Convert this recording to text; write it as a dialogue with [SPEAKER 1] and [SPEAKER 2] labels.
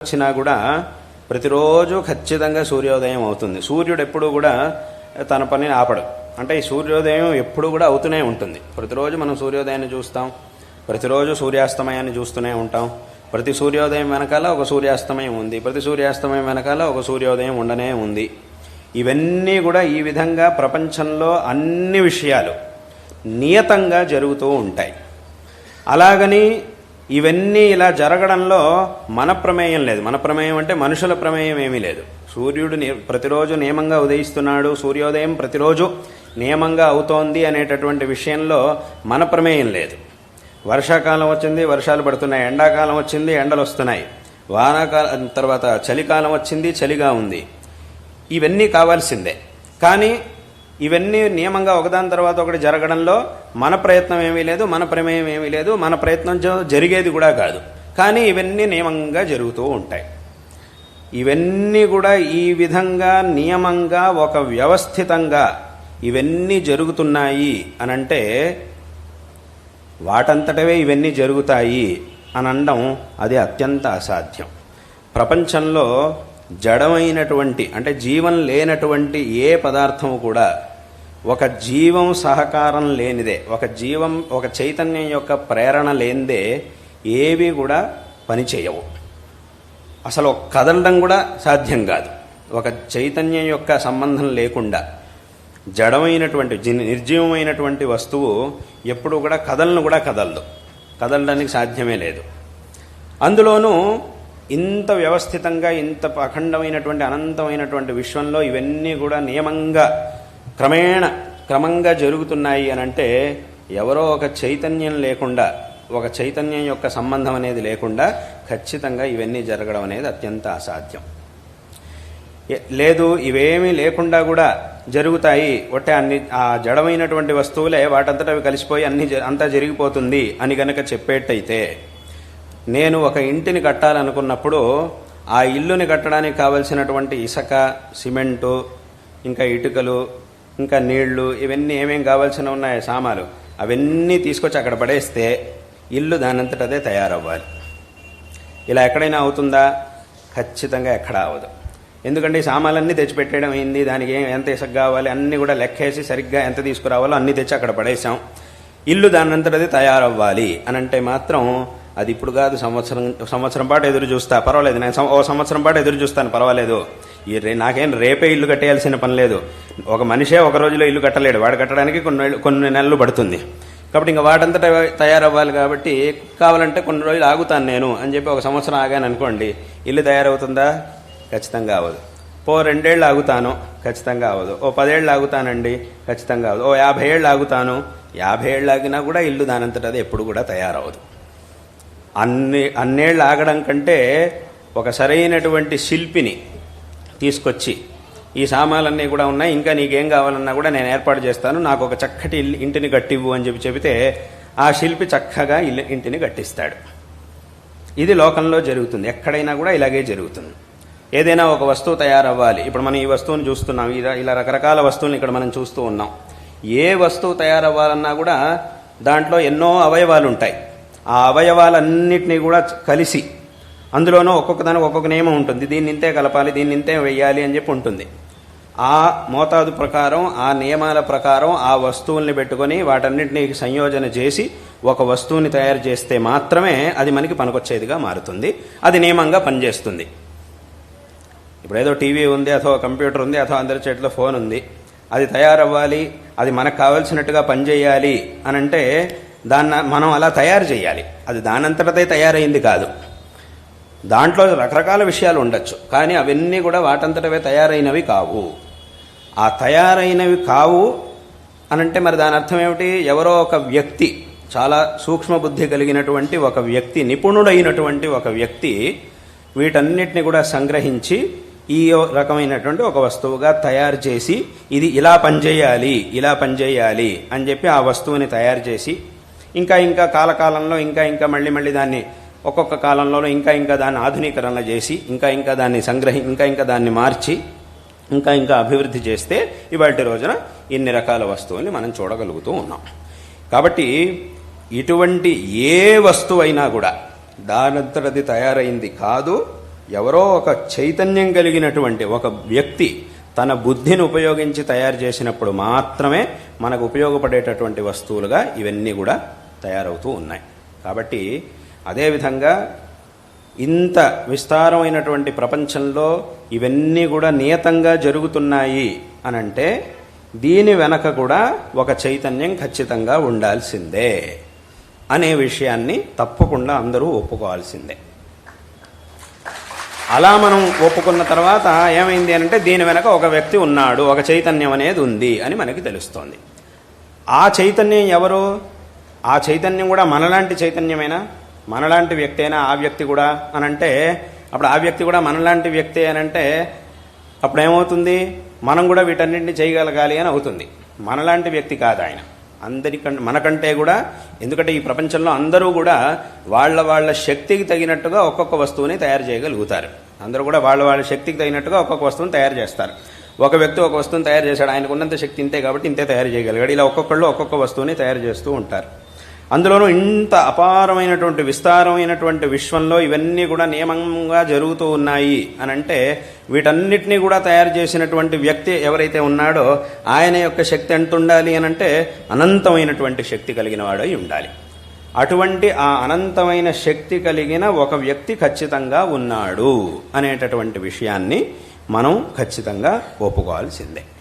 [SPEAKER 1] వచ్చినా కూడా ప్రతిరోజు ఖచ్చితంగా సూర్యోదయం అవుతుంది. సూర్యుడు ఎప్పుడు కూడా తన పనిని ఆపడు. అంటే ఈ సూర్యోదయం ఎప్పుడు కూడా అవుతూనే ఉంటుంది. ప్రతిరోజు మనం సూర్యోదయాన్ని చూస్తాం, ప్రతిరోజు సూర్యాస్తమయాన్ని చూస్తూనే ఉంటాం. ప్రతి సూర్యోదయం వెనకాల ఒక సూర్యాస్తమయం ఉంది, ప్రతి సూర్యాస్తమయం వెనకాల ఒక సూర్యోదయం ఉండనే ఉంది. ఇవన్నీ కూడా ఈ విధంగా ప్రపంచంలో అన్ని విషయాలు నియతంగా జరుగుతూ ఉంటాయి. అలాగని ఇవన్నీ ఇలా జరగడంలో మన ప్రమేయం లేదు. మన ప్రమేయం అంటే మనుషుల ప్రమేయం ఏమీ లేదు. సూర్యుడు ప్రతిరోజు నియమంగా ఉదయిస్తున్నాడు, సూర్యోదయం ప్రతిరోజు నియమంగా అవుతోంది అనేటటువంటి విషయంలో మన ప్రమేయం లేదు. వర్షాకాలం వచ్చింది, వర్షాలు పడుతున్నాయి. ఎండాకాలం వచ్చింది, ఎండలు వస్తున్నాయి. వానాకాలం తర్వాత చలికాలం వచ్చింది, చలిగా ఉంది. ఇవన్నీ కావాల్సిందే. కానీ ఇవన్నీ నియమంగా ఒకదాని తర్వాత ఒకటి జరగడంలో మన ప్రయత్నం ఏమీ లేదు, మన ప్రమేయం ఏమీ లేదు. మన ప్రయత్నం జరిగేది కూడా కాదు. కానీ ఇవన్నీ నియమంగా జరుగుతూ ఉంటాయి. ఇవన్నీ కూడా ఈ విధంగా నియమంగా ఒక వ్యవస్థితంగా ఇవన్నీ జరుగుతున్నాయి అనంటే వాటంతటవే ఇవన్నీ జరుగుతాయి అని అనడం అది అత్యంత అసాధ్యం. ప్రపంచంలో జడమైనటువంటి అంటే జీవం లేనటువంటి ఏ పదార్థము కూడా ఒక జీవం సహకారం లేనిదే, ఒక చైతన్యం యొక్క ప్రేరణ లేనిదే ఏవి కూడా పనిచేయవు. అసలు కదలడం కూడా సాధ్యం కాదు. ఒక చైతన్యం యొక్క సంబంధం లేకుండా జడమైనటువంటి నిర్జీవమైనటువంటి వస్తువు ఎప్పుడు కూడా కదలదు. కదలడానికి సాధ్యమే లేదు. అందులోనూ ఇంత వ్యవస్థితంగా ఇంత అఖండమైనటువంటి అనంతమైనటువంటి విశ్వంలో ఇవన్నీ కూడా నియమంగా క్రమంగా జరుగుతున్నాయి అనంటే ఎవరో ఒక చైతన్యం లేకుండా, ఒక చైతన్యం యొక్క సంబంధం అనేది లేకుండా ఖచ్చితంగా ఇవన్నీ జరగడం అనేది అత్యంత అసాధ్యం. లేదు, ఇవేమీ లేకుండా కూడా జరుగుతాయి, ఆ జడమైనటువంటి వస్తువులే వాటంతటా అవి కలిసిపోయి అంతా జరిగిపోతుంది అని గనక చెప్పేటైతే, నేను ఒక ఇంటిని కట్టాలనుకున్నప్పుడు ఆ ఇల్లుని కట్టడానికి కావలసినటువంటి ఇసుక, సిమెంటు, ఇంకా ఇటుకలు, ఇంకా నీళ్లు, ఇవన్నీ ఏమేం కావాల్సిన ఉన్నాయి సామాలు, అవన్నీ తీసుకొచ్చి అక్కడ పడేస్తే ఇల్లు దానంతట అదే తయారవ్వాలి. ఇలా ఎక్కడైనా అవుతుందా? ఖచ్చితంగా ఎక్కడా అవ్వదు. ఎందుకంటే ఈ సామాన్లన్నీ తెచ్చిపెట్టడం అయింది. దానికి ఎంత ఇసుక కావాలి అన్నీ కూడా లెక్కేసి సరిగ్గా ఎంత తీసుకురావాలో అన్నీ తెచ్చి అక్కడ పడేసాం. ఇల్లు దానంతట అదే తయారవ్వాలి అనంటే మాత్రం అది ఇప్పుడు కాదు, సంవత్సరం పాటు ఎదురు చూస్తా, పర్వాలేదు. నేను సంవత్సరం పాటు ఎదురు చూస్తాను, పర్వాలేదు. నాకేం రేపే ఇల్లు కట్టేయాల్సిన పని లేదు. ఒక మనిషే ఒక రోజులో ఇల్లు కట్టలేడు. వాడు కట్టడానికి కొన్ని నెలలు పడుతుంది. కాబట్టి ఇంకా వాటంతటా తయారవ్వాలి. కాబట్టి కావాలంటే కొన్ని రోజులు ఆగుతాను నేను అని చెప్పి ఒక సంవత్సరం ఆగాను అనుకోండి, ఇల్లు తయారవుతుందా? ఖచ్చితంగా అవ్వదు. 2 ఏళ్ళు ఆగుతాను, ఖచ్చితంగా అవ్వదు. 10 ఏళ్ళు ఆగుతానండి, ఖచ్చితంగా అవ్వదు. 50 ఏళ్ళు ఆగుతాను, 50 ఏళ్ళు ఆగినా కూడా ఇల్లు దానంతట అది ఎప్పుడు కూడా తయారవ్వదు. అన్నేళ్ళు ఆగడం కంటే ఒక సరైనటువంటి శిల్పిని తీసుకొచ్చి ఈ సామాన్లన్నీ కూడా ఉన్నాయి, ఇంకా నీకేం కావాలన్నా కూడా నేను ఏర్పాటు చేస్తాను, నాకు ఒక చక్కటి ఇంటిని కట్టివ్వు అని చెబితే ఆ శిల్పి చక్కగా ఇంటిని కట్టిస్తాడు. ఇది లోకంలో జరుగుతుంది. ఎక్కడైనా కూడా ఇలాగే జరుగుతుంది. ఏదైనా ఒక వస్తువు తయారవ్వాలి. ఇప్పుడు మనం ఈ వస్తువుని చూస్తున్నాం, ఇలా రకరకాల వస్తువులను ఇక్కడ మనం చూస్తూ ఉన్నాం. ఏ వస్తువు తయారవ్వాలన్నా కూడా దాంట్లో ఎన్నో అవయవాలు ఉంటాయి. ఆ అవయవాలన్నిటినీ కూడా కలిసి అందులోనూ ఒక్కొక్క దానికి ఒక్కొక్క నియమం ఉంటుంది. దీన్ని ఇంతే కలపాలి, దీన్ని ఇంతే వెయ్యాలి అని చెప్పి ఉంటుంది. ఆ మోతాదు ప్రకారం, ఆ నియమాల ప్రకారం ఆ వస్తువుల్ని పెట్టుకొని వాటన్నిటినీ సంయోజన చేసి ఒక వస్తువుని తయారు చేస్తే మాత్రమే అది మనకి పనికొచ్చేదిగా మారుతుంది. అది నియమంగా పనిచేస్తుంది. ఇప్పుడు ఏదో టీవీ ఉంది, అథవా కంప్యూటర్ ఉంది, అథవా అందరి చేతిలో ఫోన్ ఉంది. అది తయారవ్వాలి, అది మనకు కావాల్సినట్టుగా పనిచేయాలి అనంటే దాన్ని మనం అలా తయారు చేయాలి. అది దానంతటదే తయారైంది కాదు. దాంట్లో రకరకాల విషయాలు ఉండొచ్చు, కానీ అవన్నీ కూడా వాటంతటవే తయారైనవి కావు. ఆ తయారైనవి కావు అనంటే మరి దాని అర్థం ఏమిటి? ఎవరో ఒక వ్యక్తి, చాలా సూక్ష్మ బుద్ధి కలిగినటువంటి ఒక వ్యక్తి, నిపుణుడైనటువంటి ఒక వ్యక్తి వీటన్నిటిని కూడా సంగ్రహించి ఈ రకమైనటువంటి ఒక వస్తువుగా తయారు చేసి ఇది ఇలా పనిచేయాలి అని చెప్పి ఆ వస్తువుని తయారు చేసి ఇంకా కాలకాలంలో ఇంకా మళ్ళీ దాన్ని ఒక్కొక్క కాలంలోనూ ఇంకా దాన్ని ఆధునీకరణ చేసి ఇంకా దాన్ని ఇంకా దాన్ని మార్చి ఇంకా అభివృద్ధి చేస్తే ఇవాటి రోజున ఇన్ని రకాల వస్తువుల్ని మనం చూడగలుగుతూ ఉన్నాం. కాబట్టి ఇటువంటి ఏ వస్తువైనా కూడా దానంతటది తయారైంది కాదు, ఎవరో ఒక చైతన్యం కలిగినటువంటి ఒక వ్యక్తి తన బుద్ధిని ఉపయోగించి తయారు చేసినప్పుడు మాత్రమే మనకు ఉపయోగపడేటటువంటి వస్తువులుగా ఇవన్నీ కూడా తయారవుతూ ఉన్నాయి. కాబట్టి అదేవిధంగా ఇంత విస్తారమైనటువంటి ప్రపంచంలో ఇవన్నీ కూడా నియతంగా జరుగుతున్నాయి అనంటే దీని వెనక కూడా ఒక చైతన్యం ఖచ్చితంగా ఉండాల్సిందే అనే విషయాన్ని తప్పకుండా అందరూ ఒప్పుకోవాల్సిందే. అలా మనం ఒప్పుకున్న తర్వాత ఏమైంది అంటే దీని వెనక ఒక వ్యక్తి ఉన్నాడు, ఒక చైతన్యం అనేది ఉంది అని మనకి తెలుస్తోంది. ఆ చైతన్యం ఎవరు? ఆ చైతన్యం కూడా మనలాంటి చైతన్యమేనా? మనలాంటి వ్యక్తి అయినా ఆ వ్యక్తి కూడా అనంటే అప్పుడు ఆ వ్యక్తి కూడా మనలాంటి వ్యక్తి అనంటే అప్పుడు ఏమవుతుంది? మనం కూడా వీటన్నింటినీ చేయగలగాలి అని అవుతుంది. మనలాంటి వ్యక్తి కాదు ఆయన, అందరికంటే మనకంటే కూడా. ఎందుకంటే ఈ ప్రపంచంలో అందరూ కూడా వాళ్ళ శక్తికి తగినట్టుగా ఒక్కొక్క వస్తువుని తయారు చేయగలుగుతారు. అందరూ కూడా వాళ్ళ శక్తికి తగినట్టుగా ఒక్కొక్క వస్తువుని తయారు చేస్తారు. ఒక వ్యక్తి ఒక వస్తువుని తయారు చేశాడు, ఆయనకు ఉన్నంత శక్తి ఇంతే కాబట్టి ఇంతే తయారు చేయగలిగాడు. ఇలా ఒక్కొక్కళ్ళు ఒక్కొక్క వస్తువుని తయారు చేస్తూ ఉంటారు. అందులోనూ ఇంత అపారమైనటువంటి విస్తారమైనటువంటి విశ్వంలో ఇవన్నీ కూడా నియమంగా జరుగుతూ ఉన్నాయి అనంటే వీటన్నిటినీ కూడా తయారు చేసినటువంటి వ్యక్తి ఎవరైతే ఉన్నాడో ఆయన యొక్క శక్తి ఎంత ఉండాలి అనంటే అనంతమైనటువంటి శక్తి కలిగిన వాడు అయి ఉండాలి. అటువంటి ఆ అనంతమైన శక్తి కలిగిన ఒక వ్యక్తి ఖచ్చితంగా ఉన్నాడు అనేటటువంటి విషయాన్ని మనం ఖచ్చితంగా ఒప్పుకోవాల్సిందే.